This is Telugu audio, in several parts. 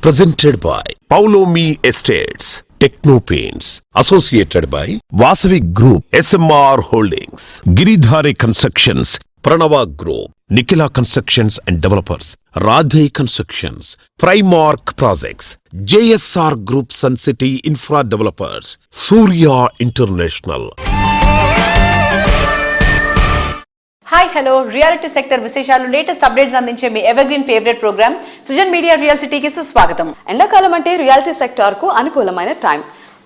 presented by Paulomi Estates, Techno Paints, associated by Vasavi Group, SMR Holdings, Giridhare Constructions, Pranava Group, Nikhila Constructions and Developers, Radhe Constructions, Primark Projects, JSR Group Sun City Infra Developers, Surya International. Hi hello reality sector విశేషాలు లేటెస్ట్ అప్డేట్స్ అందించే మీ evergreen favourite programme Sujan media real సిటీకి సుస్వాగతం. ఎండాకాలం అంటే రియాలిటీ సెక్టార్ కు అనుకూలమైన టైం.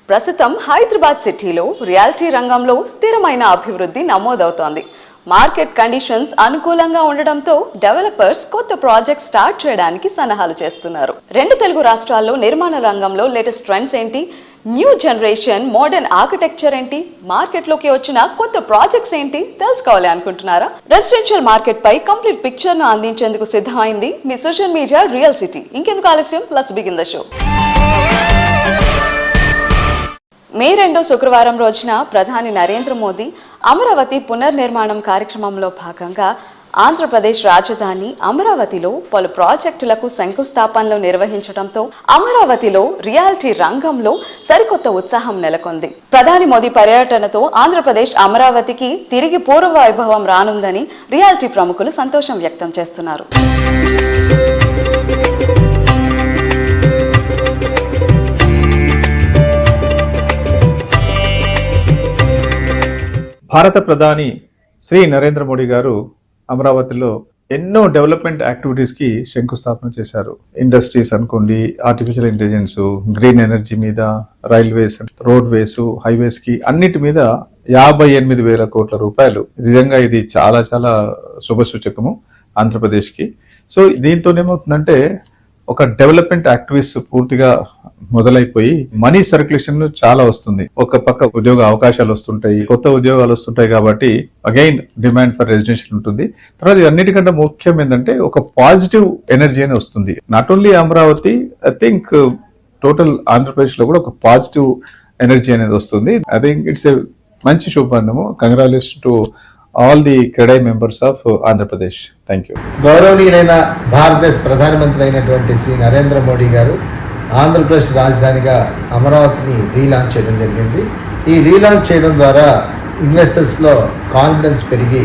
ప్రస్తుతం హైదరాబాద్ సిటీలో రియాలిటీ రంగంలో స్థిరమైన అభివృద్ధి నమోదవుతోంది. మార్కెట్ కండిషన్స్ అనుకూలంగా ఉండడంతో డెవలపర్స్ కొత్త ప్రాజెక్ట్ స్టార్ట్ చేయడానికి సన్నాహాలు చేస్తున్నారు. రెండు తెలుగు రాష్ట్రాల్లో నిర్మాణ రంగంలో లేటెస్ట్ ట్రెండ్స్ ఏంటి, న్యూ జనరేషన్ మోడర్న్ ఆర్కిటెక్చర్ ఏంటి, మార్కెట్ లోకి వచ్చిన కొత్త ప్రాజెక్ట్స్ ఏంటి తెలుసుకోవాలి అనుకుంటున్నారా? రెసిడెన్షియల్ మార్కెట్ పై కంప్లీట్ పిక్చర్ ను అందించేందుకు సిద్ధమైంది మీ సోషల్ మీడియా రియల్ సిటీ. ఇంకెందుకు ఆలస్యం, లెట్స్ బిగిన్ ద షో. మే 2 శుక్రవారం రోజున ప్రధాని నరేంద్ర మోదీ అమరావతి పునర్నిర్మాణం కార్యక్రమంలో భాగంగా ఆంధ్రప్రదేశ్ రాజధాని అమరావతిలో పలు ప్రాజెక్టులకు శంకుస్థాపనలు నిర్వహించడంతో అమరావతిలో రియాలిటీ రంగంలో సరికొత్త ఉత్సాహం నెలకొంది. ప్రధాని మోదీ పర్యటనతో ఆంధ్రప్రదేశ్ అమరావతికి తిరిగి పూర్వ వైభవం రానుందని రియాలిటీ ప్రముఖులు సంతోషం వ్యక్తం చేస్తున్నారు. భారత ప్రధాని శ్రీ నరేంద్ర మోడీ గారు అమరావతిలో ఎన్నో డెవలప్మెంట్ యాక్టివిటీస్కి శంకుస్థాపన చేశారు. ఇండస్ట్రీస్ అనుకోండి, ఆర్టిఫిషియల్ ఇంటెలిజెన్స్, గ్రీన్ ఎనర్జీ మీద, రైల్వేస్, రోడ్వేస్, హైవేస్ కి అన్నిటి మీద 58,000 కోట్ల రూపాయలు. నిజంగా ఇది చాలా చాలా శుభసూచకము ఆంధ్రప్రదేశ్కి. సో దీంతో ఏమవుతుందంటే ఒక డెవలప్మెంట్ యాక్టివిటీస్ పూర్తిగా మొదలైపోయి మనీ సర్క్యులేషన్ చాలా వస్తుంది. ఒక పక్క ఉద్యోగ అవకాశాలు వస్తుంటాయి, కొత్త ఉద్యోగాలు వస్తుంటాయి. కాబట్టి అగైన్ డిమాండ్ ఫర్ రెసిడెన్షియల్ ఉంటుంది. తర్వాత అన్నిటికంటే ముఖ్యం ఏంటంటే ఒక పాజిటివ్ ఎనర్జీ అని వస్తుంది. Not only Amaravati, I think total Andhra Pradesh లో కూడా ఒక పాజిటివ్ ఎనర్జీ అనేది వస్తుంది. ఐ థింక్ ఇట్స్ ఏ మంచి శుభారంభము. Congratulation to all the CREDAI members of Andhra Pradesh. Thank you. గౌరవనీయులైన భారతదేశ ప్రధానమంత్రి అయినటువంటి శ్రీ నరేంద్ర మోడీ గారు ఆంధ్రప్రదేశ్ రాజధానిగా అమరావతిని రీలాంచ్ చేయడం జరిగింది. ఈ రీలాంచ్ చేయడం ద్వారా ఇన్వెస్టర్స్లో కాన్ఫిడెన్స్ పెరిగి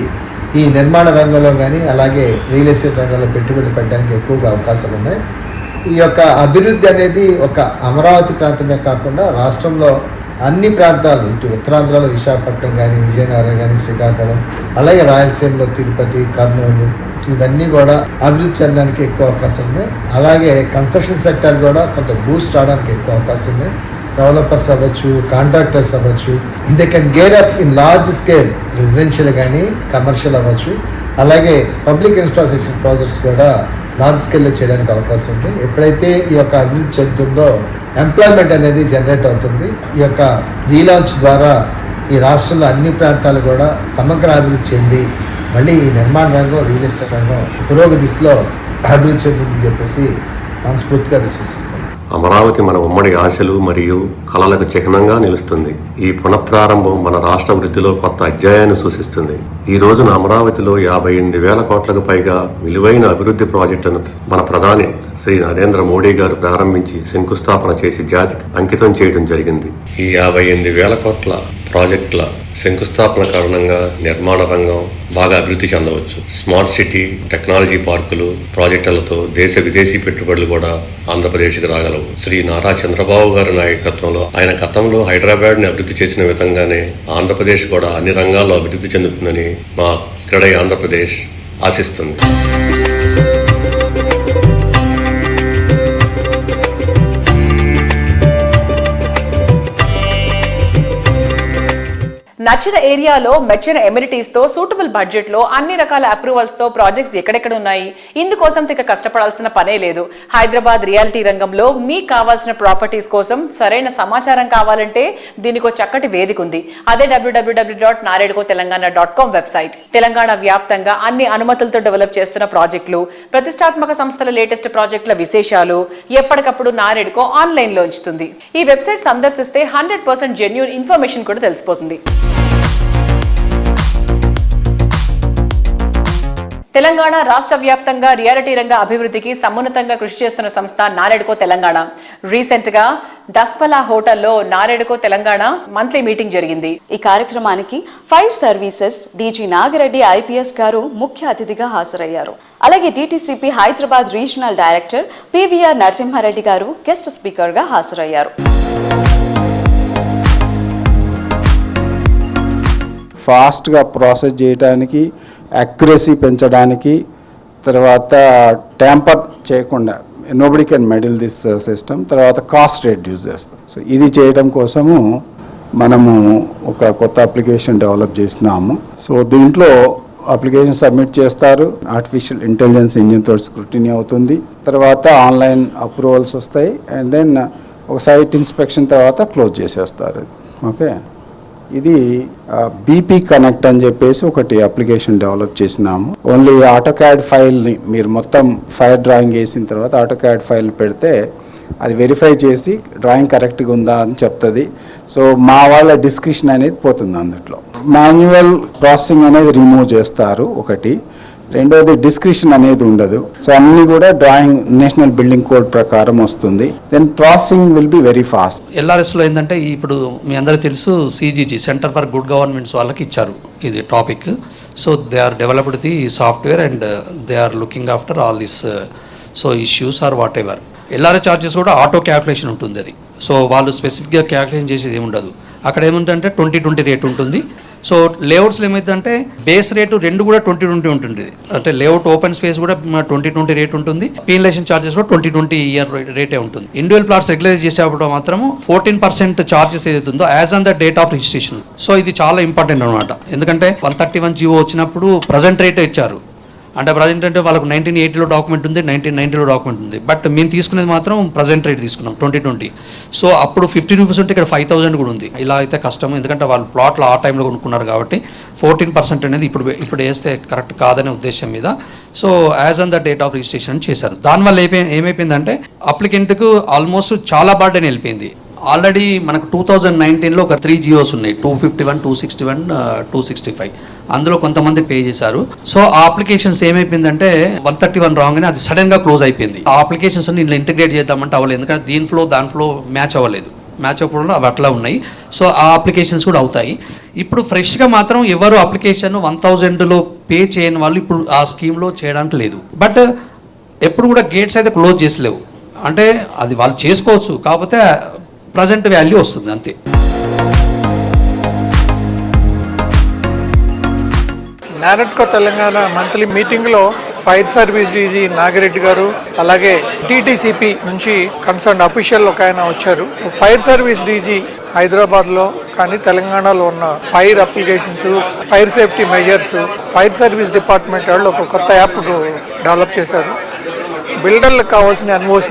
ఈ నిర్మాణ రంగంలో కానీ అలాగే రియల్ ఎస్టేట్ రంగంలో పెట్టుబడులు పెట్టడానికి ఎక్కువగా అవకాశాలు ఉన్నాయి. ఈ యొక్క అభివృద్ధి అనేది ఒక అమరావతి ప్రాంతమే కాకుండా రాష్ట్రంలో అన్ని ప్రాంతాలు, ఇటు ఉత్తరాంధ్రలో విశాఖపట్నం కానీ, విజయనగరం కానీ, శ్రీకాకుళం, అలాగే రాయలసీమలో తిరుపతి, కర్నూలు, ఇవన్నీ కూడా అభివృద్ధి చెందడానికి ఎక్కువ అవకాశం ఉంది. అలాగే కన్స్ట్రక్షన్ సెక్టర్ కూడా కొంత బూస్ట్ రావడానికి ఎక్కువ అవకాశం ఉంది. డెవలపర్స్ అవ్వచ్చు, కాంట్రాక్టర్స్ అవ్వచ్చు, they can gear up in large scale, residential కానీ కమర్షియల్ అవ్వచ్చు. అలాగే పబ్లిక్ ఇన్ఫ్రాస్ట్రక్చర్ ప్రాజెక్ట్స్ కూడా లార్జ్ స్కేల్లో చేయడానికి అవకాశం ఉంది. ఎప్పుడైతే ఈ యొక్క అభివృద్ధి చెందుతుందో ఎంప్లాయ్మెంట్ అనేది జనరేట్ అవుతుంది. ఈ యొక్క రీలాంచ్ ద్వారా ఈ రాష్ట్రంలో అన్ని ప్రాంతాలు కూడా సమగ్ర అభివృద్ధి చెంది మళ్ళీ ఈ నిర్మాణ రంగం, రియల్ ఎస్టేట్ రంగం పురోగతి దిశలో అభివృద్ధి చెందుతుందని చెప్పేసి మనస్ఫూర్తిగా విశ్వసిస్తుంది. అమరావతి మన ఉమ్మడి ఆశలు మరియు కళలకు చిహ్నంగా నిలుస్తుంది. ఈ పునఃప్రారంభం మన రాష్ట్ర వృద్ధిలో కొత్త అధ్యాయాన్ని సూచిస్తుంది. ఈ రోజున అమరావతిలో 58,000 కోట్లకు పైగా విలువైన అభివృద్ధి ప్రాజెక్టులను మన ప్రధాని శ్రీ నరేంద్ర మోడీ గారు ప్రారంభించి శంకుస్థాపన చేసి జాతికి అంకితం చేయడం జరిగింది. ఈ 58,000 కోట్ల ప్రాజెక్టుల శంకుస్థాపన కారణంగా నిర్మాణ రంగం బాగా అభివృద్ధి చెందవచ్చు. స్మార్ట్ సిటీ, టెక్నాలజీ పార్కులు, ప్రాజెక్టులతో దేశ విదేశీ పెట్టుబడులు కూడా ఆంధ్రప్రదేశ్కి రాగలవు. శ్రీ నారా చంద్రబాబు గారి నాయకత్వంలో ఆయన గతంలో హైదరాబాద్ ని అభివృద్ధి చేసిన విధంగానే ఆంధ్రప్రదేశ్ కూడా అన్ని రంగాల్లో అభివృద్ధి చెందుతుందని మా క్రెడై ఆంధ్రప్రదేశ్ ఆశిస్తుంది. నచ్చిన ఏరియాలో మెచ్చిన ఎమ్యూనిటీస్ తో సూటబుల్ బడ్జెట్ లో అన్ని రకాల అప్రూవల్స్ తో ప్రాజెక్ట్స్ ఎక్కడెక్కడ ఉన్నాయి. ఇందుకోసం తిక కష్టపడాల్సిన పనే లేదు. హైదరాబాద్ రియాలిటీ రంగంలో మీకు కావాల్సిన ప్రాపర్టీస్ కోసం సరైన సమాచారం కావాలంటే దీనికి ఒక చక్కటి వేదిక ఉంది. అదే www.naredukotelangana.com వెబ్సైట్. తెలంగాణ వ్యాప్తంగా అన్ని అనుమతులతో డెవలప్ చేస్తున్న ప్రాజెక్టులు, ప్రతిష్టాత్మక సంస్థల లేటెస్ట్ ప్రాజెక్టుల విశేషాలు ఎప్పటికప్పుడు నారెడ్కో ఆన్లైన్ లో ఉంచుతుంది. ఈ వెబ్సైట్ సందర్శిస్తే 100% జెన్యూన్ ఇన్ఫర్మేషన్ కూడా తెలిసిపోతుంది. తెలంగాణ రాష్ట్ర వ్యాప్తంగా రియాలిటీ రంగ అభివృద్ధికి సమున్నతంగా కృషి చేస్తున్న సంస్థ నారెడ్కో తెలంగాణ. రీసెంట్ గా దస్పలా హోటల్లో నారెడ్కో తెలంగాణ మంత్లీ మీటింగ్ జరిగింది. ఈ కార్యక్రమానికి fire services DG Nagireddy IPS గారు ముఖ్య అతిథిగా హాజరయ్యారు. అలాగే DTCP Hyderabad regional director PVR Narasimhareddy గారు గెస్ట్ స్పీకర్ గా హాజరయ్యారు. ఫాస్ట్గా ప్రాసెస్ చేయడానికి, అక్యురసీ పెంచడానికి, తర్వాత ట్యాంపర్ చేయకుండా nobody can meddle this system, తర్వాత కాస్ట్ రెడ్యూస్ చేస్తాం. సో ఇది చేయడం కోసము మనము ఒక కొత్త అప్లికేషన్ డెవలప్ చేసినాము. సో దీంట్లో అప్లికేషన్ సబ్మిట్ చేస్తారు, ఆర్టిఫిషియల్ ఇంటెలిజెన్స్ ఇంజిన్ తోటి స్క్రూటినీ అవుతుంది, తర్వాత ఆన్లైన్ అప్రూవల్స్ వస్తాయి, అండ్ దెన్ ఒక సైట్ ఇన్స్పెక్షన్ తర్వాత క్లోజ్ చేసేస్తారు. ఓకే, ఇది BP కనెక్ట్ అని చెప్పేసి ఒకటి అప్లికేషన్ డెవలప్ చేసినాము. ఓన్లీ ఆటోకాడ్ ఫైల్ని మీరు మొత్తం ఫైర్ డ్రాయింగ్ వేసిన తర్వాత ఆటోకాడ్ ఫైల్ పెడితే అది వెరిఫై చేసి డ్రాయింగ్ కరెక్ట్గా ఉందా అని చెప్తుంది. సో మా వాళ్ళ డిస్క్రిప్షన్ అనేది పోతుంది అందులో. మాన్యువల్ ప్రాసెసింగ్ అనేది రిమూవ్ చేస్తారు ఒకటి. రెండోది డిస్క్రిప్షన్ అనేది ఉండదు. సో అన్నీ కూడా డ్రాయింగ్ నేషనల్ బిల్డింగ్ కోడ్ ప్రకారం వస్తుంది. Then processing will be very fast. LRSలో ఏంటంటే ఇప్పుడు మీ అందరికీ తెలుసు CGG centre for good governments వాళ్ళకి ఇచ్చారు ఇది టాపిక్. So they are developed the software and they are looking after all this so issues are whatever. LRS charges కూడా ఆటో క్యాల్కులేషన్ ఉంటుంది అది. సో వాళ్ళు స్పెసిఫిక్గా క్యాల్కులేషన్ చేసేది ఏమి ఉండదు. అక్కడ ఏముంటుందంటే 20-20 రేట్ ఉంటుంది. సో లేఅవుట్స్లో ఏమైందంటే బేస్ రేటు రెండు కూడా 20-20 ఉంటుంది. అంటే లేఅవుట్ ఓపెన్ స్పేస్ కూడా 20-20 రేట్ ఉంటుంది, పీనలైజేషన్ చార్జెస్ కూడా 20-20 ఇయర్ రేటే ఉంటుంది. ఇండివిజువల్ ప్లాట్స్ రెగ్యులైజ్ చేసేటప్పుడు మాత్రము 14% చార్జెస్ ఏదైతే ఉందో as on the date of registration. So ఇది చాలా ఇంపార్టెంట్ అనమాట. ఎందుకంటే 131 జీవో వచ్చినప్పుడు ప్రజెంట్ రేటే ఇచ్చారు. అంటే ప్రజెంట్ అంటే వాళ్ళకు 1980లో డాక్యుమెంట్ ఉంది, 1990లో డాక్యుమెంట్ ఉంది. బట్ మేము తీసుకునేది మాత్రం ప్రజెంట్ రేట్ తీసుకున్నాం 2020. సో అప్పుడు 50 రూపీస్ ఉంటే ఇక్కడ 5000 కూడా ఉంది. ఇలా అయితే కష్టం, ఎందుకంటే వాళ్ళు ప్లాట్లు ఆ టైంలో కొనుక్కున్నారు కాబట్టి 14% అనేది ఇప్పుడు వేస్తే కరెక్ట్ కాదనే ఉద్దేశం మీద so as on the date of registration చేశారు. దానివల్ల ఏమైపోయిందంటే అప్లికెంట్కు ఆల్మోస్ట్ చాలా బర్డెన్ వెళ్ళిపోయింది. ఆల్రెడీ మనకు 2019లో ఒక 3 జియోస్ ఉన్నాయి, 251, 261, 265. అందులో కొంతమంది పే చేశారు. సో ఆ అప్లికేషన్స్ ఏమైపోయిందంటే 131 రాగానే అది సడన్గా క్లోజ్ అయిపోయింది. ఆ అప్లికేషన్స్ అన్ని ఇంట్లో ఇంటిగ్రేట్ చేద్దామంటే అవ్వలేదు, ఎందుకంటే దాని ఫ్లో మ్యాచ్ అవ్వలేదు. మ్యాచ్ అవ్వకుండా అవి అట్లా ఉన్నాయి. సో ఆ అప్లికేషన్స్ కూడా అవుతాయి. ఇప్పుడు ఫ్రెష్గా మాత్రం ఎవరు అప్లికేషన్ 1000లో పే చేయని వాళ్ళు ఇప్పుడు ఆ స్కీమ్లో చేయడానికి లేదు. బట్ ఎప్పుడు కూడా గేట్స్ అయితే క్లోజ్ చేసలేవు. అంటే అది వాళ్ళు చేసుకోవచ్చు, కాకపోతే ప్రజెంట్ వాల్యూ వస్తుంది అంతే. నారెడ్కో తెలంగాణ మంత్లీ మీటింగ్లో ఫైర్ సర్వీస్ డీజీ నాగిరెడ్డి గారు, అలాగే DTCP నుంచి కన్సర్న్ అఫీషియల్ ఒక ఆయన వచ్చారు. ఫైర్ సర్వీస్ డీజీ హైదరాబాద్లో కానీ తెలంగాణలో ఉన్న fire applications, fire safety measures, fire service department వాళ్ళు ఒక కొత్త యాప్ డెవలప్ చేశారు. బిల్డర్లకు కావాల్సిన NOC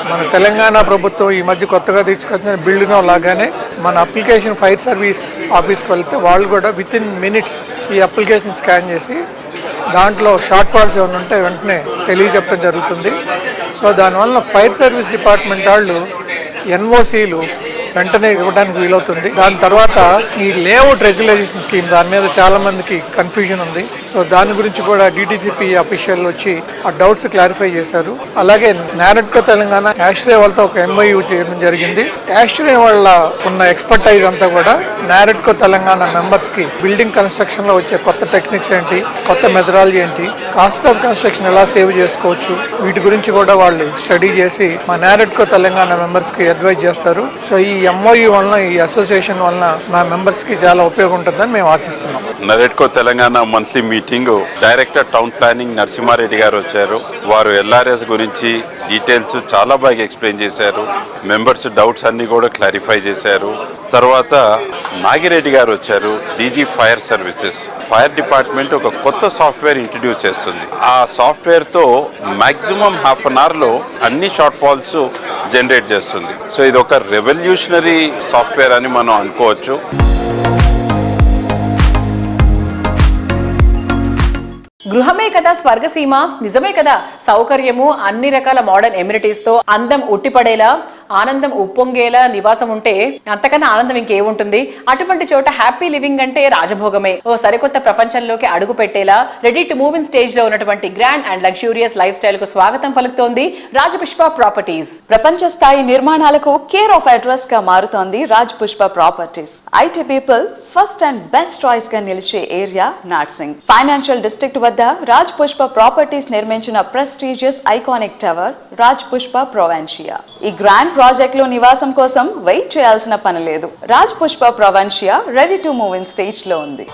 మన తెలంగాణ ప్రభుత్వం ఈ మధ్య కొత్తగా తీసుకొచ్చిన బిల్డింగ్ లాగానే మన అప్లికేషన్ ఫైర్ సర్వీస్ ఆఫీస్కి వెళ్తే వాళ్ళు కూడా వితిన్ మినిట్స్ ఈ అప్లికేషన్ స్కాన్ చేసి దాంట్లో షార్ట్ ఫాల్స్ ఏమైనా ఉంటే వెంటనే తెలియజెప్పడం జరుగుతుంది. సో దానివల్ల ఫైర్ సర్వీస్ డిపార్ట్మెంట్ వాళ్ళు NOCలు వెంటనే ఇవ్వడానికి వీలవుతుంది. దాని తర్వాత ఈ లేఅవుట్ రెగ్యులైజేషన్ స్కీమ్, దాని మీద చాలా మందికి కన్ఫ్యూజన్ ఉంది. సో దాని గురించి కూడా DTCP అఫీషియల్ వచ్చి ఆ డౌట్స్ క్లారిఫై చేశారు. అలాగే నారెడ్కో తెలంగాణ యాష్రే వాళ్ళతో ఒక MOU చేయడం జరిగింది. యాష్రే వాళ్ళ ఉన్న ఎక్స్పర్టైజ్ అంతా కూడా నారెడ్కో తెలంగాణ మెంబర్స్కి బిల్డింగ్ కన్స్ట్రక్షన్లో వచ్చే కొత్త టెక్నిక్స్ ఏంటి, కొత్త మెథడాలజీ ఏంటి, కాస్ట్ ఆఫ్ కన్స్ట్రక్షన్ ఎలా సేవ్ చేసుకోవచ్చు, వీటి గురించి కూడా వాళ్ళు స్టడీ చేసి మా నారెడ్కో తెలంగాణ మెంబర్స్కి అడ్వైజ్ చేస్తారు. సో ఈ MOU వలన, ఈ అసోసియేషన్ వలన మా మెంబర్స్కి చాలా ఉపయోగం ఉంటుందని మేము ఆశిస్తున్నాం. NAREDCO Telangana monthly meeting director town planning Narasimhareddy గారు వచ్చారు. వారు LRS గురించి డీటెయిల్స్ చాలా బాగా ఎక్స్ప్లెయిన్ చేశారు. మెంబర్స్ డౌట్స్ అన్ని కూడా క్లారిఫై చేశారు. తర్వాత నాగిరెడ్డి గారు వచ్చారు, DG fire services. Fire department ఒక కొత్త సాఫ్ట్వేర్ ఇంట్రడ్యూస్ చేస్తుంది. ఆ సాఫ్ట్వేర్తో మ్యాక్సిమం ½ అన్ అవర్లో అన్ని షార్ట్ ఫాల్స్ జనరేట్ చేస్తుంది. సో ఇది ఒక రెవల్యూషనరీ సాఫ్ట్వేర్ అని మనం అనుకోవచ్చు. గృహమే కదా స్వర్గసీమ, నిజమే కదా. సౌకర్యము, అన్ని రకాల మోడర్న్ ఎమ్యూనిటీస్ తో అందం ఉట్టిపడేలా ఆనందం ఉప్పొంగేలా నివాసం ఉంటే అంతకన్నా ఆనందం ఇంకేముంటుంది. అటువంటి చోట హ్యాపీ లివింగ్ అంటే రాజభోగమే. ఓ సరికొత్త ప్రపంచంలోకి అడుగు పెట్టేలా ready to move in stage లో ఉన్నటువంటి grand and luxurious lifestyle కు స్వాగతం పలుకుతోంది రాజపుష్ప ప్రాపర్టీస్. ప్రపంచ స్థాయి నిర్మాణాలకు కేర్ ఆఫ్ అడ్రస్ గా మారుతోంది Rajapushpa properties. IT people first and best choice గా నిలిచే ఏరియా నార్సింగ్. ఫైనాన్షియల్ డిస్ట్రిక్ట్ వద్ద రాజపుష్ప ప్రాపర్టీస్ నిర్మించిన ప్రెస్టీజియస్ ఐకానిక్ టవర్ రాజపుష్ప ప్రొవెన్షియా. ఈ గ్రాండ్ ప్రాజెక్ట్ లో నివాసం కోసం వెయిట్ చేయాల్సిన పని లేదు. Rajapushpa Provincia ready to move in stage లో ఉంది.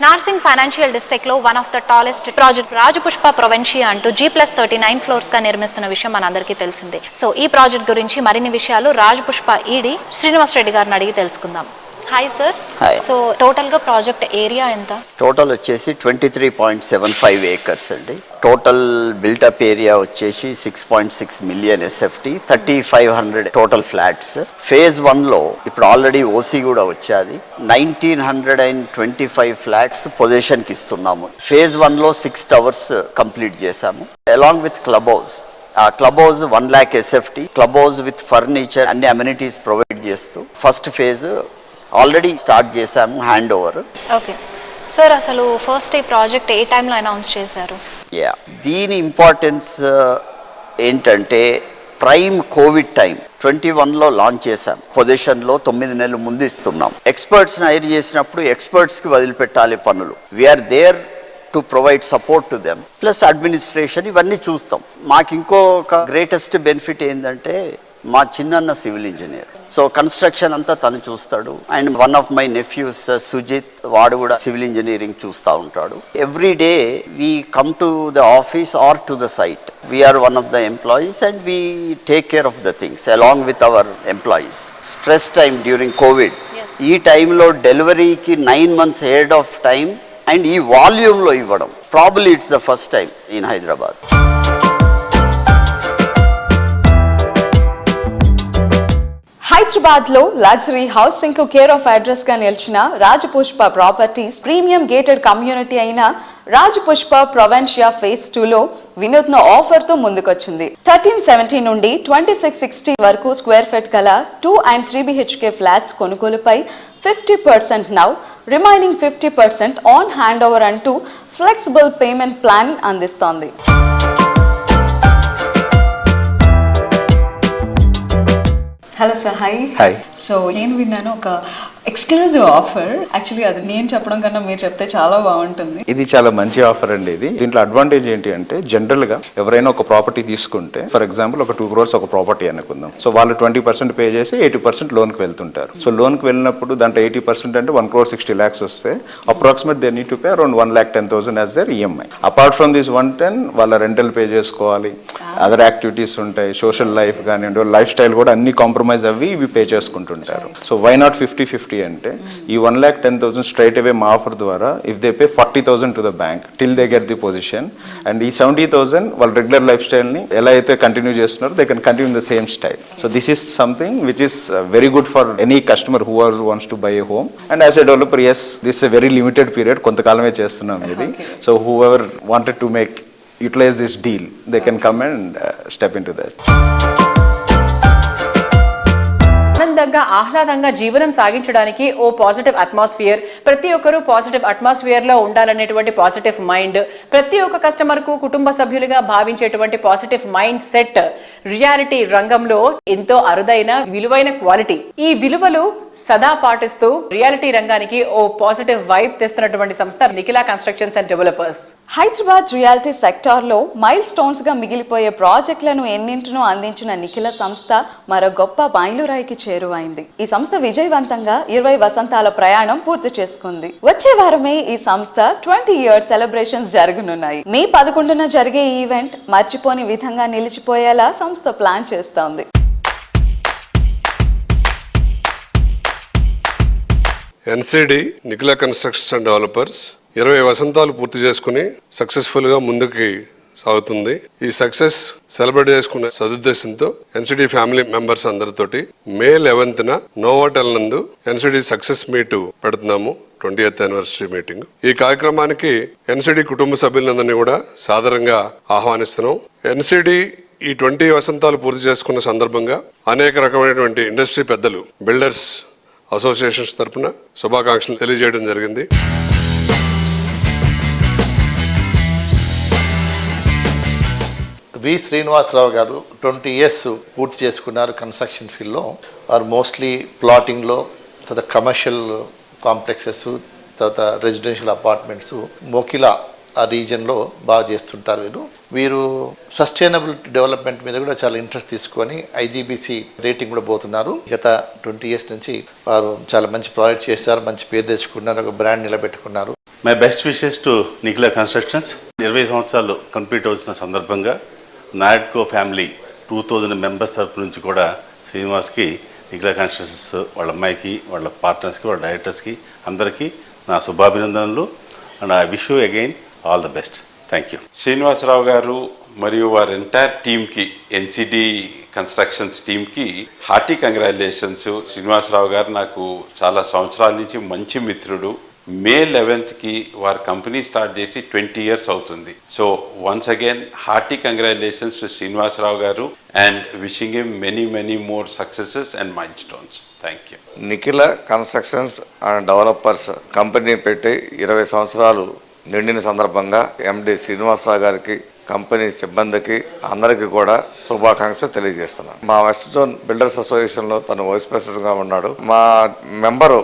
నార్సింగ్ ఫైనాన్షియల్ డిస్ట్రిక్ట్ లో one of the tallest project Rajapushpa Provincia అంటూ G+39 ఫ్లోర్స్ గా నిర్మిస్తున్న విషయం మనందరికీ తెలిసిందే. సో ఈ ప్రాజెక్ట్ గురించి మరిన్ని విషయాలు రాజపుష్ప ఈడీ శ్రీనివాస్ రెడ్డి గారిని అడిగి తెలుసుకుందాం. Hi sir. సో టోటల్ గా ప్రాజెక్ట్ ఏరియా ఎంత? టోటల్ వచ్చేసి 23.75 ఏకర్స్ అండి. టోటల్ బిల్టప్ ఏరియా వచ్చేసి 6.6 million SFT, 3500 total flats. Phase 1 లో ఇప్పుడు ఆల్రెడీ ఓసీ కూడా వచ్చాది. 1925 ఫ్లాట్స్ పొజిషన్ కి ఇస్తున్నాము. ఫేజ్ 1 లో 6 టవర్స్ కంప్లీట్ చేశాము అలాంగ్ విత్ క్లబ్ హౌస్. ఆ club house 1 lakh SFT, club house with furniture అన్ని అమ్యూనిటీస్ ప్రొవైడ్ చేస్తూ ఫస్ట్ ఫేజ్ ఆల్రెడీ స్టార్ట్ చేశాము, హ్యాండ్ ఓవర్. ఓకే సార్, అసలు ఫస్ట్ ఈ ప్రాజెక్ట్ ఏ టైంలో అనౌన్స్ చేశారు? దీని ఇంపార్టెన్స్ ఏంటంటే ప్రైమ్ కోవిడ్ టైం 21లో లాంచ్ చేశాం. పొజిషన్లో 9 నెలలు ముందు ఇస్తున్నాం. ఎక్స్పర్ట్స్ని హైర్ చేసినప్పుడు ఎక్స్పర్ట్స్కి వదిలిపెట్టాలి పనులు. We are there to provide support to them, plus administration ఇవన్నీ చూస్తాం. మాకు ఇంకొక గ్రేటెస్ట్ బెనిఫిట్ ఏంటంటే మా చిన్న సివిల్ ఇంజనీర్, సో కన్స్ట్రక్షన్ అంతా తను చూస్తాడు. And one of my nephews Sujith, వాడు కూడా సివిల్ ఇంజనీరింగ్ చూస్తూ ఉంటాడు. Every day we come to the office or to the site. We are one of the employees and we take care of the things along with our employees. Stress time during covid, ఈ టైంలో డెలివరీకి 9 months head of time and ఈ వాల్యూమ్లో ఇవ్వడం probably it's the first time in Hyderabad. Hyderabad లో లగ్జరీ హౌసింగ్ కు కేర్ ఆఫ్ అడ్రస్ గా నిలిచిన Rajapushpa properties premium gated community అయిన రాజపుష్ప ప్రొవెన్షియా ఫేజ్ 2 లో వినూత్న ఆఫర్ తో ముందుకొచ్చింది. 1370 నుండి 2660 వరకు స్క్వేర్ ఫీట్ గల 2 and 3 BHK ఫ్లాట్స్ కొనుగోలుపై 50% now, remaining 50% on hand over అంటూ ఫ్లెక్సిబుల్ పేమెంట్ ప్లాన్ అందిస్తోంది. Hello sir. హాయ్. సో నేను విన్నాను ఒక ఎక్స్క్లూజివ్ ఆఫర్. యాక్చువల్లీ అది నేను చెప్పడం కన్నా మీరు చెప్తే చాలా బాగుంటుంది. ఇది చాలా మంచి ఆఫర్ అండి. ఇది దీంట్లో అడ్వాంటేజ్ ఏంటి అంటే జనరల్ గా ఎవరైనా ఒక ప్రాపర్టీ తీసుకుంటే, ఫర్ ఎగ్జాంపుల్ ఒక 2 crores ఒక ప్రాపర్టీ అనుకుందాం. సో వాళ్ళు 20% పే చేసి 80% లోన్ కి వెళ్తుంటారు. సో లోన్ కి వెళ్ళినప్పుడు దాంట్లో 80% అంటే 1,60 lakhs వస్తే approximate they need to pay around 1,10,000 as their EMI. Apart from this 110 వాళ్ళ రెంటల్ పే చేసుకోవాలి, అదర్ యాక్టివిటీస్ ఉంటాయి, సోషల్ లైఫ్ కానివ్వండి, లైఫ్ స్టైల్ కూడా అన్ని కాంప్రమైజ్ అవి ఇవి పే చేసుకుంటుంటారు. సో వై నాట్ 50-50 అంటే ఈ 1,10,000 స్ట్రైట్ అవే మా ఆఫర్ ద్వారా if they pay 40,000 to the bank till they get the position, and ఈ 70,000 వాళ్ళ రెగ్యులర్ లైఫ్ స్టైల్ ని ఎలా అయితే కంటిన్యూ చేస్తున్నారో they can continue the same style. So this is something which is very good for any customer who wants to buy a home. And as a developer, yes, this a very limited period, కొంతకాలమే చేస్తున్నాం ఇది. So who ever wanted to make utilize this deal, they can come and step into that. ఆనందంగా ఆహ్లాదంగా జీవనం సాగించడానికి ఓ పాజిటివ్ అట్మాస్ఫియర్, ప్రతి ఒక్కరూ పాజిటివ్ అట్మాస్ఫియర్ లో ఉండాలనేటువంటి పాజిటివ్ మైండ్, ప్రతి ఒక్క కస్టమర్ కు కుటుంబ సభ్యులుగా భావించేటువంటి పాజిటివ్ మైండ్ సెట్ రియాలిటీ రంగంలో ఎంతో అరుదైన విలువైన క్వాలిటీ. ఈ విలువలు సదా పాటిస్తూ రియాలిటీ రంగానికి ఓ పాజిటివ్ వైబ్ తెస్తున్నటువంటి సంస్థ Nikhila constructions and developers. Hyderabad reality sector లో మైల్ స్టోన్స్ గా మిగిలిపోయే ప్రాజెక్టులను ఎన్నింటినో అందించిన నిఖిల సంస్థ మరో గొప్ప మైలురాయికి చేరువైంది. ఈ సంస్థ విజయవంతంగా 20 వసంతాల ప్రయాణం పూర్తి చేసుకుంది. వచ్చే వారమే ఈ సంస్థ 20 years సెలబ్రేషన్స్ జరగనున్నాయి. మే 11న జరిగే ఈ ఈవెంట్ మర్చిపోని విధంగా నిలిచిపోయేలా సంస్థ ప్లాన్ చేస్తోంది. NCD Nikhila constructions and developers 20 వసంతాలు పూర్తి చేసుకుని సక్సెస్ఫుల్గా ముందుకి సాగుతుంది. ఈ సక్సెస్ సెలబ్రేట్ చేసుకునే సదుద్దేశంతో ఎన్సిడి ఫ్యామిలీ మెంబర్స్ అందరితోటి మే 11న నోవాటెల్ నందు ఎన్సిడి సక్సెస్ మీట్ పెడుతున్నాము. 20th anniversary meeting. ఈ కార్యక్రమానికి ఎన్సిడి కుటుంబ సభ్యులందరినీ కూడా సాదరంగా ఆహ్వానిస్తున్నాం. ఎన్సిడి ఈ 20 వసంతాలు పూర్తి చేసుకున్న సందర్భంగా అనేక రకమైనటువంటి ఇండస్ట్రీ పెద్దలు, బిల్డర్స్ అసోసియేషన్స్ తరఫున శుభాకాంక్షలు తెలియజేయడం జరిగింది. వి శ్రీనివాసరావు గారు 20 years పూర్తి చేసుకున్నారు కన్స్ట్రక్షన్ ఫీల్డ్లో. ఆర్ మోస్ట్లీ ప్లాటింగ్లో, తర్వాత కమర్షియల్ కాంప్లెక్సెస్, తర్వాత రెసిడెన్షియల్ అపార్ట్మెంట్స్, మోకిలా ఆ రీజన్లో బాగా చేస్తుంటారు. వీరు సస్టైనబుల్ డెవలప్మెంట్ మీద కూడా చాలా ఇంట్రెస్ట్ తీసుకొని ఐజీబీసీ రేటింగ్ కూడా పోతున్నారు. గత 20 years నుంచి వారు చాలా మంచి ప్రాజెక్ట్ చేశారు, మంచి పేరు తెచ్చుకున్నారు, ఒక బ్రాండ్ నిలబెట్టుకున్నారు. My best wishes to Nikhila constructions. 20 సంవత్సరాలు కంప్లీట్ అవుతున్న సందర్భంగా నాయడ్కో ఫ్యామిలీ 2000 మెంబర్స్ తరఫు నుంచి కూడా శ్రీనివాస్కి, నిఖిలా కన్స్ట్రక్షన్స్ వాళ్ళ అమ్మాయికి, వాళ్ళ పార్ట్నర్స్కి, వాళ్ళ డైరెక్టర్స్కి అందరికీ నా శుభాభినందనలు. And I wish you again all the best. Thank you. Srinivasarao garu మరియు వారి ఎంటైర్ టీమ్కి, ఎన్సిడి కన్స్ట్రక్షన్స్ టీమ్కి హార్టీ కంగ్రాచులేషన్స్. శ్రీనివాసరావు గారు నాకు చాలా సంవత్సరాల నుంచి మంచి మిత్రుడు. మే 11కి వారి కంపెనీ స్టార్ట్ చేసి 20 years అవుతుంది. So once again hearty congratulations to Srinivasa Rao గారు and wishing him many more successes and milestones. Thank you. Nikhila constructions and developers company పెట్టి 20 సంవత్సరాలు నిండిన సందర్భంగా ఎండి శ్రీనివాసరావు గారికి, కంపెనీ సిబ్బందికి అందరికీ కూడా శుభాకాంక్షలు తెలియజేస్తున్నాను. మా వెస్ట్ జోన్ బిల్డర్స్ అసోసియేషన్లో తను వైస్ ప్రెసిడెంట్గా ఉన్నాడు. మా మెంబరు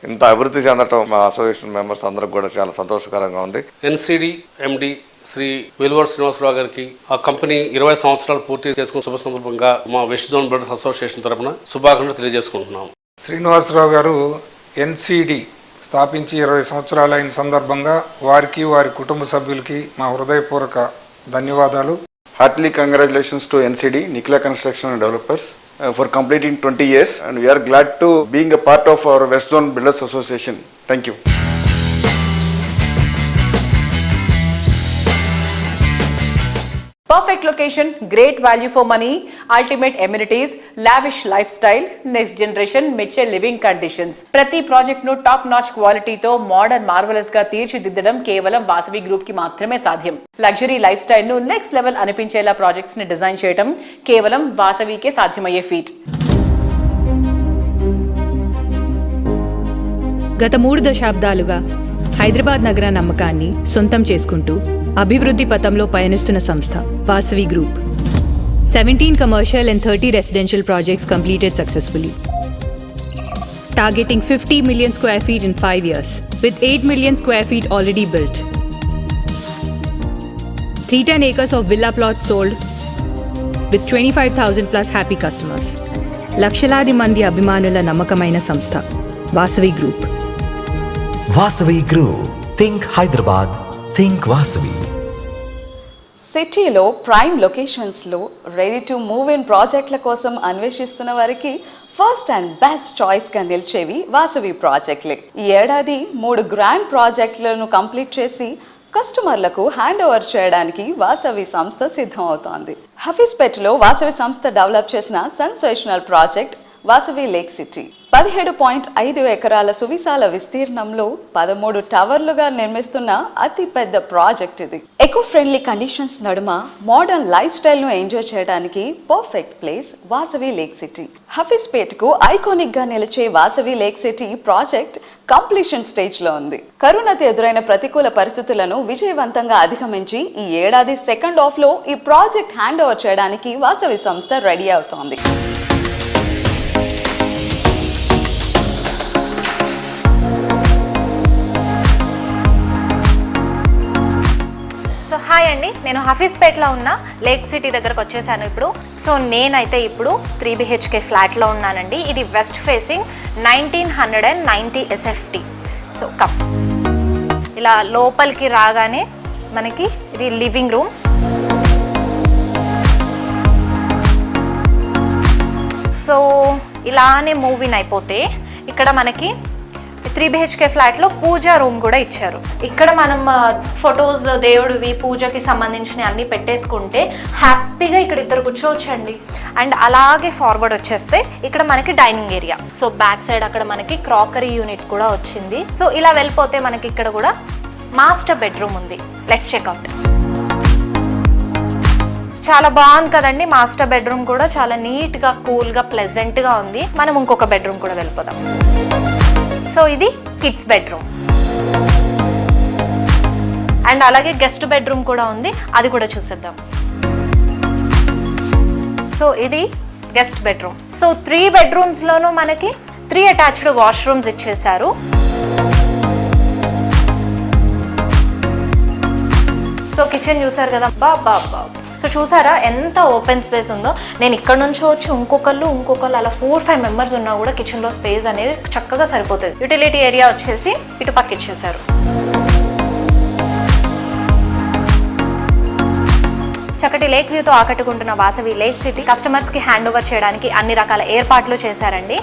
ఇంత అభివృద్ధి చెందటం మా అసోసియేషన్ మెంబర్స్ అందరికి కూడా చాలా సంతోషకరంగా ఉంది. ఎన్సిడి ఎండి శ్రీ వెలువర్ శ్రీనివాసరావు గారికి ఆ కంపెనీ 20 సంవత్సరాలు పూర్తి చేసుకున్న శుభ సందర్భంగా మా వెస్ట్ జోన్ బిల్డర్స్ అసోసియేషన్ తరఫున శుభాకాంక్షలు తెలియజేసుకుంటున్నాం. శ్రీనివాసరావు గారు ఎన్సిడి స్థాపించి 20 సంవత్సరాలు అయిన సందర్భంగా వారికి, వారి కుటుంబ సభ్యులకి మా హృదయపూర్వక ధన్యవాదాలు. Heartily congratulations to NCD, Nikhila Construction and Developers, for completing 20 years, and we are glad to being a part of our West Zone Builders Association. Thank you. Perfect location, great value for money, ultimate amenities, lavish lifestyle, next generation మెచ్చే లివింగ్ కండిషన్స్. ప్రతి ప్రాజెక్ట్ ను టాప్ నాచ్ క్వాలిటీతో మోడర్న్ మార్వెలస్ గా తీర్చిదిద్దడం కేవలం వాసవి గ్రూప్ కి మాత్రమే సాధ్యం. లగ్జరీ లైఫ్ స్టైల్ ను నెక్స్ట్ లెవెల్ అనిపించేలా ప్రాజెక్ట్స్ ని డిజైన్ చేయడం కేవలం వాసవికే సాధ్యమయ్యే ఫీట్. గత 3 దశాబ్దాలుగా హైదరాబాద్ నగర నమ్మకాన్ని సొంతం చేసుకుంటూ అభివృద్ధి పథంలో పయనిస్తున్న సంస్థ Vasavi group. 17 commercial and 30 residential projects completed successfully, targeting 50 million square feet in 5 years, with 8 million square feet already built. 310 acres of villa plots sold, with 25,000 plus happy customers. లక్షలాది మంది అభిమానుల నమ్మకమైన సంస్థ Vasavi group. Vasavi group. Think Hyderabad, think Vasavi. సిటీలో ప్రైమ్ లొకేషన్స్లో రెడీ టు మూవ్ ఇన్ ప్రాజెక్టుల కోసం అన్వేషిస్తున్న వారికి ఫస్ట్ అండ్ బెస్ట్ చాయిస్గా నిలిచేవి వాసవి ప్రాజెక్టులే. ఈ ఏడాది 3 గ్రాండ్ ప్రాజెక్టులను కంప్లీట్ చేసి కస్టమర్లకు హ్యాండ్ ఓవర్ చేయడానికి వాసవి సంస్థ సిద్ధం అవుతోంది. హఫీజ్పేటలో వాసవి సంస్థ డెవలప్ చేసిన sensational project Vasavi lake city 17.5 ఎకరాల సువిశాల విస్తీర్ణంలో 13 టవర్లుగా నిర్మిస్తున్న అతి పెద్ద ప్రాజెక్ట్ ఇది. ఎకో ఫ్రెండ్లీ కండిషన్స్ నడుమ మోడర్న్ లైఫ్ స్టైల్ ను ఎంజాయ్ చేయడానికి perfect place Vasavi lake city. Hafeezpet కు ఐకానిక్ గా నిలిచే Vasavi lake city project completion stage లో ఉంది. కరోనాతో ఎదురైన ప్రతికూల పరిస్థితులను విజయవంతంగా అధిగమించి ఈ ఏడాది సెకండ్ హాఫ్ లో ఈ ప్రాజెక్ట్ హ్యాండ్ ఓవర్ చేయడానికి వాసవి సంస్థ రెడీ అవుతోంది. హాయ్ అండి, నేను హఫీజ్పేట్లో ఉన్న లేక్ సిటీ దగ్గరకు వచ్చేసాను ఇప్పుడు. సో నేనైతే ఇప్పుడు 3 BHK ఫ్లాట్లో ఉన్నానండి. ఇది west facing 1990 SFT. So cup ఇలా లోపలికి రాగానే మనకి ఇది లివింగ్ రూమ్. సో ఇలానే మూవ్ ఇన్ అయిపోతే ఇక్కడ మనకి 3 BHK ఫ్లాట్లో పూజా రూమ్ కూడా ఇచ్చారు. ఇక్కడ మనం ఫొటోస్, దేవుడివి, పూజకి సంబంధించిన అన్ని పెట్టేసుకుంటే హ్యాపీగా ఇక్కడ ఇద్దరు కూర్చోవచ్చండి. అండ్ అలాగే ఫార్వర్డ్ వచ్చేస్తే ఇక్కడ మనకి dining area. So back side అక్కడ మనకి క్రాకరీ యూనిట్ కూడా వచ్చింది. సో ఇలా వెళ్ళిపోతే మనకి ఇక్కడ కూడా మాస్టర్ బెడ్రూమ్ ఉంది. Let's check out. చాలా బాగుంది కదండి. మాస్టర్ బెడ్రూమ్ కూడా చాలా నీట్గా, కూల్గా, ప్లెజెంట్గా ఉంది. మనం ఇంకొక బెడ్రూమ్ కూడా వెళ్ళిపోదాం. సో ఇది కిడ్స్ బెడ్రూమ్ అండ్ అలాగే గెస్ట్ బెడ్రూమ్ కూడా ఉంది, అది కూడా చూసేద్దాం. సో ఇది గెస్ట్ బెడ్రూమ్. సో 3 బెడ్రూమ్స్లోనూ మనకి 3 అటాచ్డ్ వాష్రూమ్స్ ఇచ్చేసారు. సో కిచెన్ చూసారు కదా, బాబా. సో చూసారా ఎంత ఓపెన్ స్పేస్ ఉందో. నేను ఇక్కడ నుంచి వచ్చి ఇంకొకళ్ళు అలా 4-5 మెంబర్స్ ఉన్నా కూడా కిచెన్లో స్పేస్ అనేది చక్కగా సరిపోతుంది. యూటిలిటీ ఏరియా వచ్చేసి ఇటు పక్క ఇచ్చేసారు. చక్కటి లేక్ వ్యూతో ఆకట్టుకుంటున్న వాసవి లేక్ సిటీ కస్టమర్స్కి హ్యాండ్ ఓవర్ చేయడానికి అన్ని రకాల ఏర్పాట్లు చేశారండి.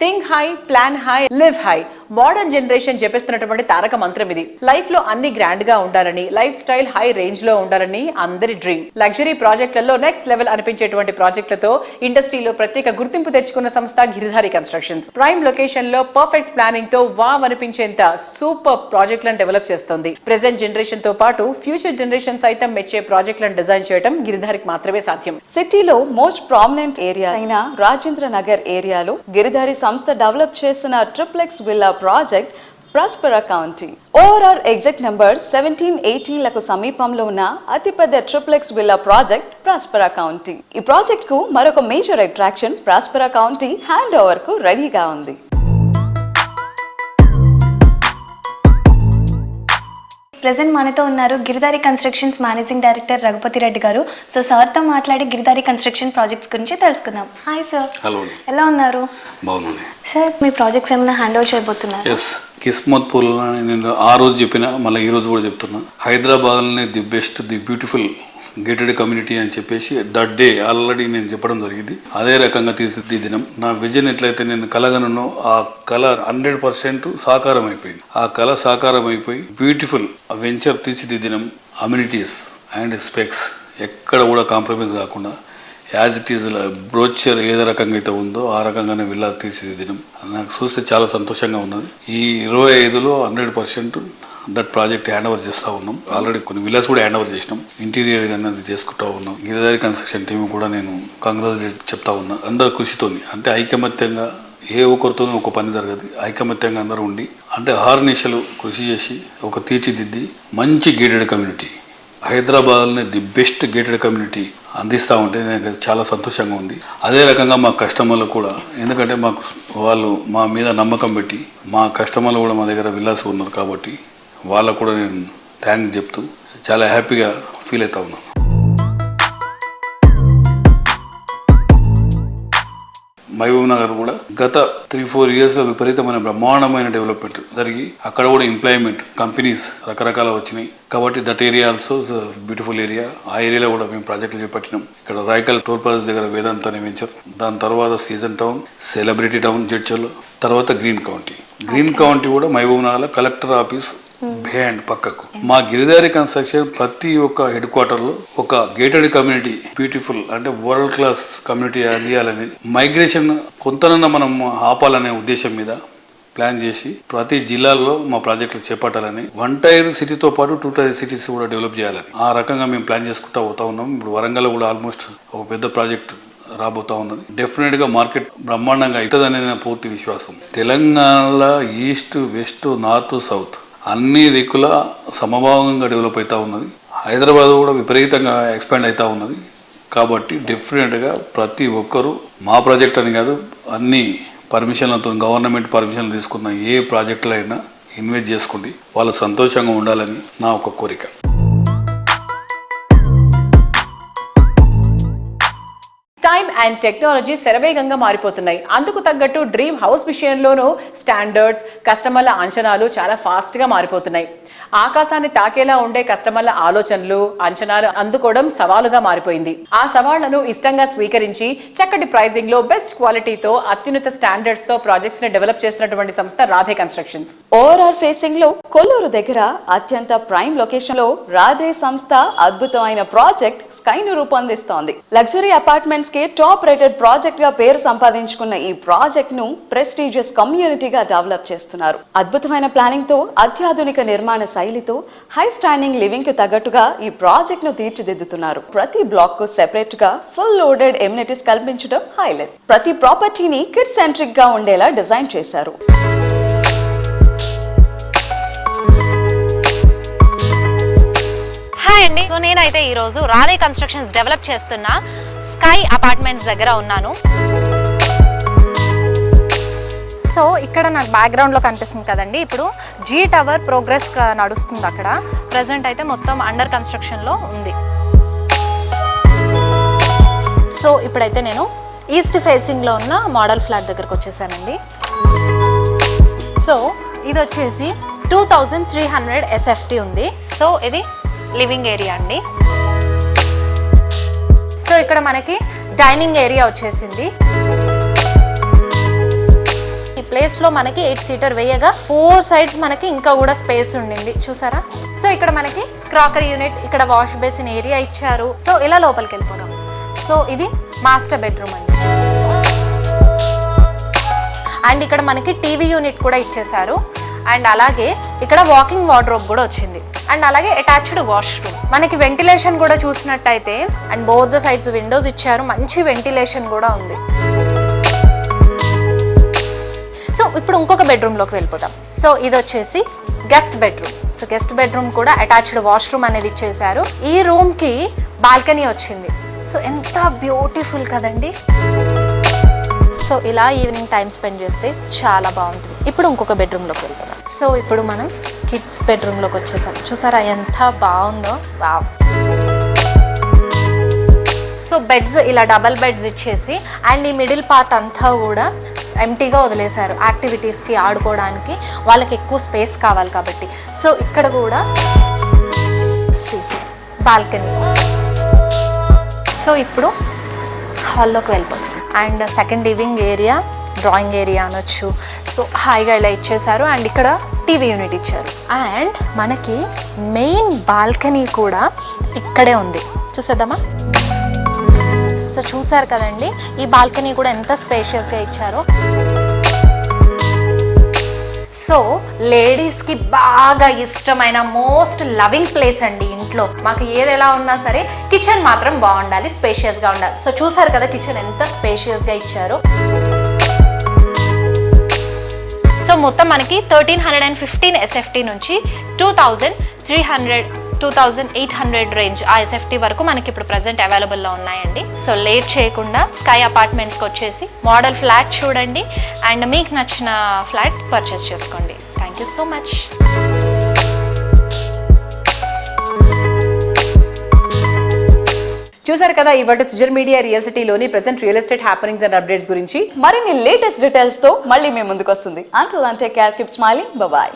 Think high, plan high, live high. Modern generation చెప్పేస్తున్నటువంటి తారక మంత్రం ఇది. లైఫ్ లో అన్ని గ్రాండ్ గా ఉండాలని, లైఫ్ స్టైల్ హై రేంజ్ లో ఉండాలని అందరి డ్రీమ్. లగ్జరీ ప్రాజెక్టులలో నెక్స్ట్ లెవెల్ అనిపించేటువంటి ప్రాజెక్టులతో ఇండస్ట్రీలో ప్రత్యేక గుర్తింపు తెచ్చుకున్న సంస్థ గిరిధారి కన్స్ట్రక్షన్స్. ప్రైమ్ లొకేషన్ లో పర్ఫెక్ట్ ప్లానింగ్ తో వావ్ అనిపించేంత సూపర్ ప్రాజెక్టులను డెవలప్ చేస్తుంది. ప్రెసెంట్ జనరేషన్ తో పాటు ఫ్యూచర్ జనరేషన్ సైతం మెచ్చే ప్రాజెక్టులను డిజైన్ చేయడం గిరిధారికి మాత్రమే సాధ్యం. సిటీలో మోస్ట్ ప్రామినెంట్ ఏరియా అయిన రాజేంద్ర నగర్ ఏరియాలో గిరిధారి సంస్థ డెవలప్ చేసిన triplex villa project Prospera county. ORR exit number 1718లకు సమీపంలో ఉన్న అతిపెద్ద triplex villa project Prospera county. ఈ ప్రాజెక్ట్ కు మరొక major attraction Prospera county hand over కు రెడీగా ఉంది. ప్రెజెంట్ మనతో ఉన్నారు Giridhari constructions managing director Raghupathi Reddy గారు. సో సార్తో మాట్లాడి గిరిధారి కన్స్ట్రక్షన్ ప్రాజెక్ట్స్ గురించి తెలుసుకుందాం. Hi sir. హలో. ఎలా ఉన్నారు? బాగున్నాను సార్. మీ ప్రాజెక్ట్స్ ఏమైనా హ్యాండ్ ఓవర్ చేయబోతున్నారు? ఎస్, కిస్మత్పూర్లో నేను ఆ రోజు చెప్పిన, మళ్ళీ ఈ రోజు కూడా చెప్తున్నా, హైదరాబాద్లోనే the best, the beautiful gated community అని చెప్పేసి దట్ డే ఆల్రెడీ నేను చెప్పడం జరిగింది. అదే రకంగా తీర్చిదిద్దడం నా విజన్ ఎట్లయితే నేను కలగనో ఆ కళ 100% సాకారం అయిపోయింది. ఆ కళ సాకారం అయిపోయి బ్యూటిఫుల్ వెంచర్ తీర్చిదిద్దడం, అమ్యూనిటీస్ అండ్ స్పెక్స్ ఎక్కడ కూడా కాంప్రమైజ్ కాకుండా యాజ్ ఇట్ ఈజ్ బ్రోచర్ ఏదో రకంగా అయితే ఉందో ఆ రకంగానే విల్లా తీర్చిదిద్దడం నాకు చూస్తే చాలా సంతోషంగా ఉన్నది. ఈ 25లో 100% దట్ ప్రాజెక్ట్ హ్యాండ్ ఓవర్ చేస్తూ ఉన్నాం. ఆల్రెడీ కొన్ని విల్లాస్ కూడా హ్యాండ్ ఓవర్ చేసినాం. ఇంటీరియర్ అనేది చేసుకుంటూ ఉన్నాం. గిరిధారి కన్స్ట్రక్షన్ టీం కూడా నేను కంగ్రాచులేట్ చెప్తా ఉన్నా. అందరు కృషితోని, అంటే ఐకమత్యంగా, ఏ ఒక్కరితోనూ ఒక పని జరగదు. ఐకమత్యంగా అందరూ ఉండి, అంటే అహర్నిశలు కృషి చేసి ఒక తీర్చిదిద్ది మంచి గేటెడ్ కమ్యూనిటీ, హైదరాబాద్లోనే ది బెస్ట్ గేటెడ్ కమ్యూనిటీ అందిస్తూ ఉంటే నాకు చాలా సంతోషంగా ఉంది. అదే రకంగా మా కస్టమర్లు కూడా, ఎందుకంటే మాకు వాళ్ళు మా మీద నమ్మకం పెట్టి మా కస్టమర్లు కూడా మా దగ్గర విల్లాస్ ఉన్నారు కాబట్టి వాళ్ళకు కూడా నేను థ్యాంక్స్ చెప్తూ చాలా హ్యాపీగా ఫీల్ అవుతా ఉన్నాను. మహబూబ్ నగర్ కూడా గత 3-4 ఇయర్స్లో విపరీతమైన బ్రహ్మాండమైన డెవలప్మెంట్ జరిగి అక్కడ కూడా ఎంప్లాయ్మెంట్ కంపెనీస్ రకరకాల వచ్చినాయి కాబట్టి that area also beautiful area. ఆ ఏరియాలో కూడా మేము ప్రాజెక్టులు చేపట్టినాం. ఇక్కడ రాయకల్ టోల్ ప్లాజా దగ్గర వేదాంత అనే వెంచర్, దాని తర్వాత సీజన్ టౌన్, సెలబ్రిటీ టౌన్ జడ్చల్, తర్వాత గ్రీన్ కౌంటీ. గ్రీన్ కౌంటీ కూడా మహబూబ్ నగర్లో కలెక్టర్ ఆఫీస్ బిహైండ్ పక్కకు. మా గిరిధారి కన్స్ట్రక్షన్ ప్రతి ఒక్క హెడ్ క్వార్టర్లో ఒక గేటెడ్ కమ్యూనిటీ, బ్యూటిఫుల్ అంటే వరల్డ్ క్లాస్ కమ్యూనిటీ అందియాలని, మైగ్రేషన్ కొంతనన్నా మనం ఆపాలనే ఉద్దేశం మీద ప్లాన్ చేసి ప్రతి జిల్లాల్లో మా ప్రాజెక్టులు చేపట్టాలని, 1 టైర్ సిటీతో పాటు 2 టైర్ సిటీస్ కూడా డెవలప్ చేయాలని ఆ రకంగా మేము ప్లాన్ చేసుకుంటూ పోతా ఉన్నాం. ఇప్పుడు వరంగల్ కూడా ఆల్మోస్ట్ ఒక పెద్ద ప్రాజెక్ట్ రాబోతా ఉన్నది. డెఫినెట్గా మార్కెట్ బ్రహ్మాండంగా అవుతుందనే నా పూర్తి విశ్వాసం. తెలంగాణలో ఈస్ట్, వెస్ట్, నార్త్, సౌత్ అన్ని దిక్కుల సమభావంగా డెవలప్ అవుతూ ఉన్నది. హైదరాబాద్ కూడా విపరీతంగా ఎక్స్పాండ్ అవుతూ ఉన్నది. కాబట్టి డెఫినెట్గా ప్రతి ఒక్కరూ మా ప్రాజెక్ట్ అని కాదు, అన్ని పర్మిషన్లతో, గవర్నమెంట్ పర్మిషన్లు తీసుకున్న ఏ ప్రాజెక్టులో అయినా ఇన్వెస్ట్ చేసుకోండి, వాళ్ళు సంతోషంగా ఉండాలని నా ఒక కోరిక. టైమ్ అండ్ టెక్నాలజీ శరవేగంగా మారిపోతున్నాయి. అందుకు తగ్గట్టు డ్రీమ్ హౌస్ విషయంలోనూ స్టాండర్డ్స్, కస్టమర్ల అంచనాలు చాలా ఫాస్ట్గా మారిపోతున్నాయి. ఆకాశాన్ని తాకేలా ఉండే కస్టమర్ల ఆలోచనలు, అంచనాలు అందుకోవడం సవాలుగా మారిపోయింది. ఆ సవాళ్లను ఇష్టంగా స్వీకరించి చక్కటి ప్రైజింగ్ లో బెస్ట్ క్వాలిటీతో అత్యున్నత స్టాండర్డ్స్ తో ప్రాజెక్ట్స్ ని డెవలప్ చేస్తున్నటువంటి సంస్థ రాధే కన్స్ట్రక్షన్స్. ఓఆర్ఆర్ ఫేసింగ్ లో కొల్లూరు దగ్గర అత్యంత ప్రైమ్ లొకేషన్ లో రాధే సంస్థ అద్భుతమైన ప్రాజెక్ట్ స్కై ను రూపొందిస్తోంది. లగ్జరీ అపార్ట్మెంట్స్ కి టాప్ రేటెడ్ ప్రాజెక్ట్ గా పేరు సంపాదించుకున్న ఈ ప్రాజెక్ట్ ను ప్రెస్టీజియస్ కమ్యూనిటీగా డెవలప్ చేస్తున్నారు. అద్భుతమైన ప్లానింగ్ తో అత్యాధునిక నిర్మాణ శైలితో హై స్టాండింగ్ లివింగ్ కు తగ్గట్టుగా ఈ ప్రాజెక్ట్ ను తీర్చిదిద్దుతున్నారు. ప్రతి బ్లాక్ కు సెపరేట్ గా ఫుల్ లోడెడ్ ఎమ్యూనిటీస్ కల్పించడం హైలైట్. ప్రతి ప్రాపర్టీని కిడ్ సెంట్రిక్ గా ఉండేలా డిజైన్ చేశారు. హాయ్ అండి. సో నేనైతే ఈరోజు రాధే కన్స్ట్రక్షన్స్ డెవలప్ చేస్తున్న స్కై అపార్ట్మెంట్స్ దగ్గర ఉన్నాను. సో ఇక్కడ నాకు బ్యాక్గ్రౌండ్లో కనిపిస్తుంది కదండి, ఇప్పుడు జీ టవర్ ప్రోగ్రెస్ నడుస్తుంది. అక్కడ ప్రజెంట్ అయితే మొత్తం అండర్ కన్స్ట్రక్షన్లో ఉంది. సో ఇప్పుడైతే నేను ఈస్ట్ ఫేసింగ్లో ఉన్న మోడల్ ఫ్లాట్ దగ్గరకు వచ్చేసానండి. సో ఇది వచ్చేసి 2300 SFT ఉంది. సో ఇది లివింగ్ ఏరియా అండి. సో ఇక్కడ మనకి డైనింగ్ ఏరియా వచ్చేసింది. ఈ ప్లేస్లో మనకి 8 సీటర్ వేయగా 4 సైడ్స్ మనకి ఇంకా కూడా స్పేస్ ఉండింది, చూసారా. సో ఇక్కడ మనకి క్రాకరీ యూనిట్, ఇక్కడ వాష్ బేసిన్ ఏరియా ఇచ్చారు. సో ఇలా లోపలికి వెళ్ళిపోదాం. సో ఇది మాస్టర్ బెడ్రూమ్ అండి. అండ్ ఇక్కడ మనకి టీవీ యూనిట్ కూడా ఇచ్చేసారు. అండ్ అలాగే ఇక్కడ వాకింగ్ వార్డ్రోబ్ కూడా వచ్చింది. అండ్ అలాగే అటాచ్డ్ వాష్రూమ్. మనకి వెంటిలేషన్ కూడా చూసినట్టయితే and both the sides Windows ఇచ్చారు, మంచి వెంటిలేషన్ కూడా ఉంది. సో ఇప్పుడు ఇంకొక బెడ్రూమ్లోకి వెళ్ళిపోతాం. సో ఇది వచ్చేసి guest bedroom. So guest bedroom కూడా అటాచ్డ్ వాష్రూమ్ అనేది ఇచ్చేసారు. ఈ రూమ్కి బాల్కనీ వచ్చింది. సో ఎంత బ్యూటిఫుల్ కదండి. సో ఇలా ఈవినింగ్ టైం స్పెండ్ చేస్తే చాలా బాగుంటుంది. ఇప్పుడు ఇంకొక బెడ్రూమ్లోకి వెళ్తున్నాం. సో ఇప్పుడు మనం కిడ్స్ బెడ్రూమ్లోకి వచ్చేసాం. చూసారా ఎంత బాగుందో. వావ్. సో బెడ్స్ ఇలా డబల్ బెడ్స్ ఇచ్చేసి అండ్ ఈ మిడిల్ పార్ట్ అంతా కూడా ఎంటీగా వదిలేశారు. యాక్టివిటీస్కి ఆడుకోవడానికి వాళ్ళకి ఎక్కువ స్పేస్ కావాలి కాబట్టి. సో ఇక్కడ కూడా బాల్కనీ. సో ఇప్పుడు హాల్లోకి వెళ్ళిపోతాం. And second living area, drawing area అనొచ్చు. సో హాయిగా ఇలా ఇచ్చేసారు. అండ్ ఇక్కడ టీవీ యూనిట్ ఇచ్చారు. అండ్ మనకి మెయిన్ బాల్కనీ కూడా ఇక్కడే ఉంది, చూసేద్దామా. సో చూసారు కదండి, ఈ బాల్కనీ కూడా ఎంత స్పేషియస్గా ఇచ్చారో. సో లేడీస్కి బాగా ఇష్టమైన మోస్ట్ లవింగ్ ప్లేస్ అండి ఇంట్లో. మాకు ఏది ఎలా ఉన్నా సరే కిచెన్ మాత్రం బాగుండాలి, స్పేషియస్గా ఉండాలి. సో చూసారు కదా కిచెన్ ఎంత స్పేషియస్గా ఇచ్చారో. సో మొత్తం మనకి 1315 SFT నుంచి 2800 రేంజ్ ఆ SFT వరకు మనకి ఇప్పుడు ప్రజెంట్ అవైలబుల్లో ఉన్నాయండి. సో లేట్ చేయకుండా స్కై అపార్ట్మెంట్స్కి వచ్చేసి మోడల్ ఫ్లాట్ చూడండి అండ్ మీకు నచ్చిన ఫ్లాట్ పర్చేస్ చేసుకోండి. Thank you so much. చూసారు కదా ఇవాళ సుజన్ మీడియా రియల్ సిటీలోని present real estate happenings and updates గురించి. మరిన్ని లేటెస్ట్ డీటెయిల్స్ తో మళ్ళీ మేము ముందుకు వస్తుంది. Until then take care, keep smiling, bye by.